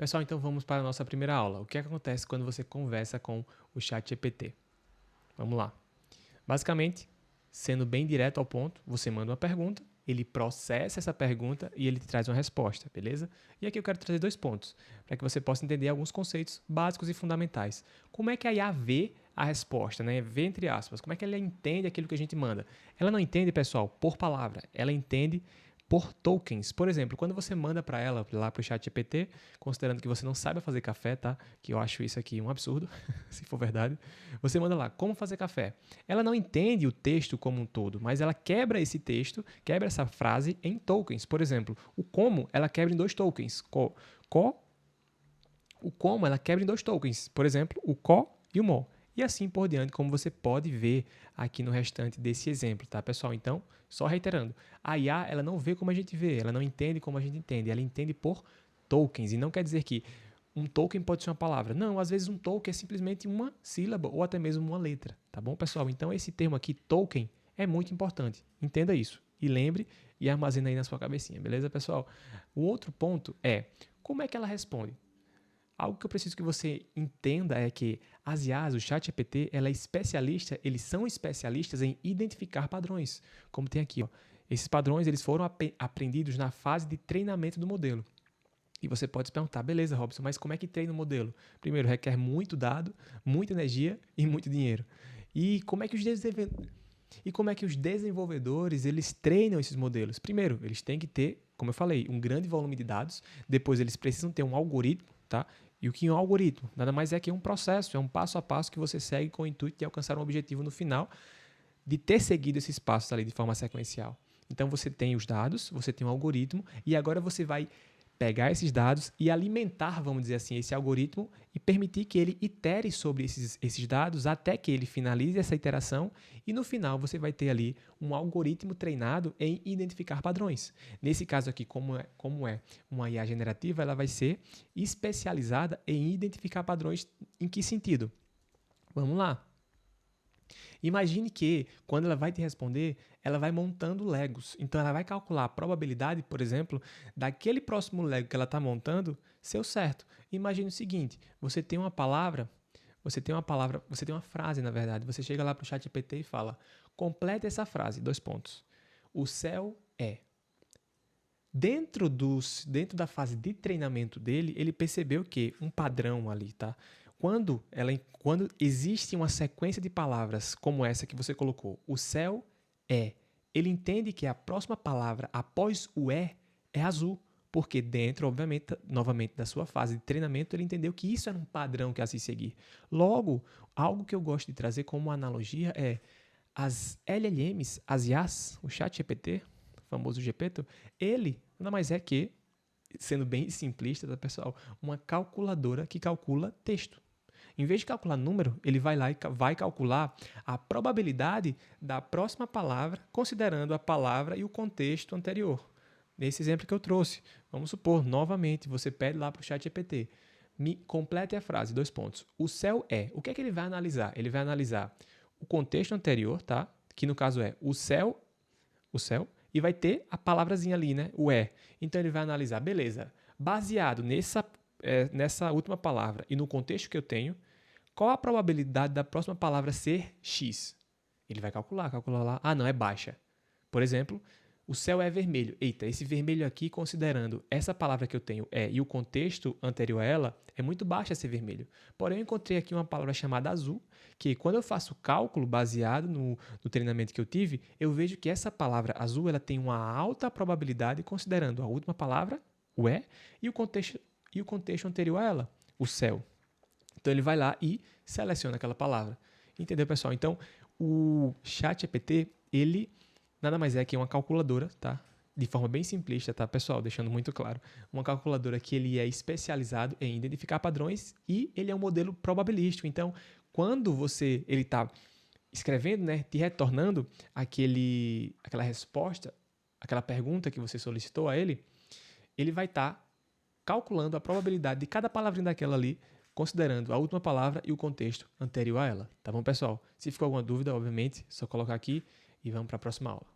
Pessoal, então vamos para a nossa primeira aula. O que é que acontece quando você conversa com o ChatGPT? Vamos lá. Basicamente, sendo bem direto ao ponto, você manda uma pergunta, ele processa essa pergunta e ele te traz uma resposta, beleza? E aqui eu quero trazer 2 pontos, para que você possa entender alguns conceitos básicos e fundamentais. Como é que a IA vê a resposta, né? Vê entre aspas. Como é que ela entende aquilo que a gente manda? Ela não entende, pessoal, por palavra. Ela entende por tokens. Por exemplo, quando você manda para ela, lá para o ChatGPT, considerando que você não saiba fazer café, tá? Que eu acho isso aqui um absurdo, se for verdade. Você manda lá, como fazer café. Ela não entende o texto como um todo, mas ela quebra esse texto, quebra essa frase em tokens. Por exemplo, o como, ela quebra em 2 tokens. O como, ela quebra em 2 tokens. Por exemplo, o co e o mo. E assim por diante, como você pode ver aqui no restante desse exemplo, tá, pessoal? Então, só reiterando, a IA, ela não vê como a gente vê, ela não entende como a gente entende, ela entende por tokens. E não quer dizer que um token pode ser uma palavra. Não, às vezes um token é simplesmente uma sílaba ou até mesmo uma letra, tá bom, pessoal? Então, esse termo aqui, token, é muito importante. Entenda isso. E lembre e armazena aí na sua cabecinha, beleza, pessoal? O outro ponto é, como é que ela responde? Algo que eu preciso que você entenda é que as IAs, o ChatGPT, eles são especialistas em identificar padrões, como tem aqui, ó. Esses padrões eles foram aprendidos na fase de treinamento do modelo. E você pode se perguntar, beleza, Robson, mas como é que treina o modelo? Primeiro, requer muito dado, muita energia e muito dinheiro. E como é que os desenvolvedores eles treinam esses modelos? Primeiro, eles têm que ter, como eu falei, um grande volume de dados. Depois, eles precisam ter um algoritmo, tá? E o que é um algoritmo? Nada mais é que um processo, é um passo a passo que você segue com o intuito de alcançar um objetivo no final, de ter seguido esses passos ali de forma sequencial. Então, você tem os dados, você tem um algoritmo, e agora você vai pegar esses dados e alimentar, vamos dizer assim, esse algoritmo e permitir que ele itere sobre esses dados até que ele finalize essa iteração e no final você vai ter ali um algoritmo treinado em identificar padrões. Nesse caso aqui, como é uma IA generativa, ela vai ser especializada em identificar padrões em que sentido? Vamos lá. Imagine que, quando ela vai te responder, ela vai montando Legos. Então, ela vai calcular a probabilidade, por exemplo, daquele próximo Lego que ela está montando ser o certo. Imagine o seguinte, você tem uma frase, na verdade. Você chega lá para o ChatGPT e fala, completa essa frase, 2 pontos. O céu é. Dentro da fase de treinamento dele, ele percebeu que um padrão ali, tá? Quando existe uma sequência de palavras como essa que você colocou, o céu é, ele entende que a próxima palavra após o é azul, porque dentro, obviamente, novamente da sua fase de treinamento, ele entendeu que isso era um padrão que a se seguir. Logo, algo que eu gosto de trazer como analogia é as LLMs, as IAs, o ChatGPT, famoso GPT, ele nada mais é que, sendo bem simplista, tá, pessoal, uma calculadora que calcula texto. Em vez de calcular número, ele vai lá e vai calcular a probabilidade da próxima palavra, considerando a palavra e o contexto anterior. Nesse exemplo que eu trouxe, vamos supor, novamente, você pede lá para o ChatGPT, me complete a frase, 2 pontos. O céu é. O que é que ele vai analisar? Ele vai analisar o contexto anterior, tá? Que no caso é o céu, e vai ter a palavrazinha ali, né? O é. Então ele vai analisar, beleza, baseado nessa última palavra e no contexto que eu tenho, qual a probabilidade da próxima palavra ser X? Ele vai calcular lá. Ah, não, é baixa. Por exemplo, o céu é vermelho. Eita, esse vermelho aqui, considerando essa palavra que eu tenho e o contexto anterior a ela, é muito baixo esse vermelho. Porém, eu encontrei aqui uma palavra chamada azul, que quando eu faço o cálculo baseado no treinamento que eu tive, eu vejo que essa palavra azul ela tem uma alta probabilidade, considerando a última palavra, o e o contexto anterior a ela, o céu. Então, ele vai lá e seleciona aquela palavra. Entendeu, pessoal? Então, o ChatGPT, ele nada mais é que uma calculadora, tá? De forma bem simplista, tá, pessoal? Deixando muito claro. Uma calculadora que ele é especializado em identificar padrões e ele é um modelo probabilístico. Então, quando ele está escrevendo, né, te retornando aquela resposta, aquela pergunta que você solicitou a ele, ele vai estar calculando a probabilidade de cada palavrinha daquela ali, considerando a última palavra e o contexto anterior a ela. Tá bom, pessoal? Se ficou alguma dúvida, obviamente, é só colocar aqui e vamos para a próxima aula.